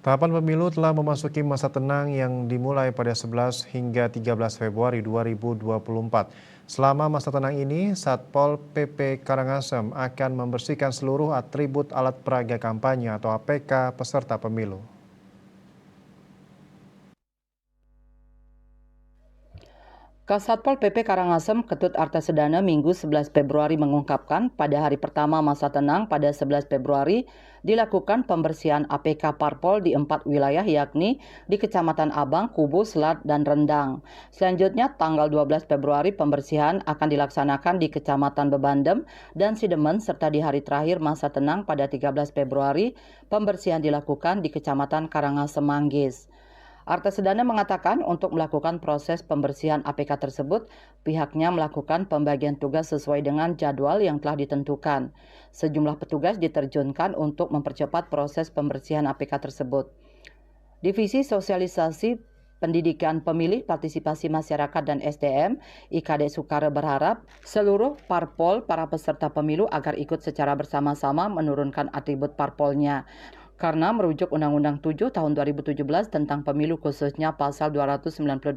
Tahapan pemilu telah memasuki masa tenang yang dimulai pada 11 hingga 13 Februari 2024. Selama masa tenang ini, Satpol PP Karangasem akan membersihkan seluruh atribut alat peraga kampanye atau APK peserta pemilu. Kasatpol PP Karangasem Ketut Artasedana Minggu 11 Februari mengungkapkan pada hari pertama masa tenang pada 11 Februari dilakukan pembersihan APK Parpol di 4 wilayah yakni di Kecamatan Abang, Kubu, Selat, dan Rendang. Selanjutnya tanggal 12 Februari pembersihan akan dilaksanakan di Kecamatan Bebandem dan Sidemen serta di hari terakhir masa tenang pada 13 Februari pembersihan dilakukan di Kecamatan Karangasem Manggis. Artasedana mengatakan untuk melakukan proses pembersihan APK tersebut, pihaknya melakukan pembagian tugas sesuai dengan jadwal yang telah ditentukan. Sejumlah petugas diterjunkan untuk mempercepat proses pembersihan APK tersebut. Divisi Sosialisasi Pendidikan Pemilih, Partisipasi Masyarakat dan SDM, IKD Sukare berharap seluruh parpol para peserta pemilu agar ikut secara bersama-sama menurunkan atribut parpolnya. Karena merujuk Undang-Undang 7 tahun 2017 tentang pemilu khususnya pasal 298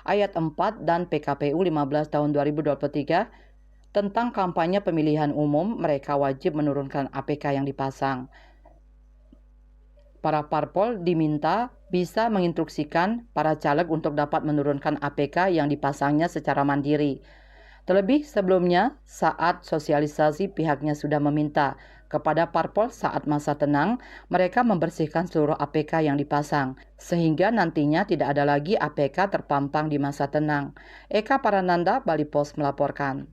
ayat 4 dan PKPU 15 tahun 2023 tentang kampanye pemilihan umum, mereka wajib menurunkan APK yang dipasang. Para parpol diminta bisa menginstruksikan para caleg untuk dapat menurunkan APK yang dipasangnya secara mandiri. Terlebih sebelumnya, saat sosialisasi pihaknya sudah meminta kepada parpol saat masa tenang, mereka membersihkan seluruh APK yang dipasang, sehingga nantinya tidak ada lagi APK terpampang di masa tenang. Eka Parananda, Bali Pos melaporkan.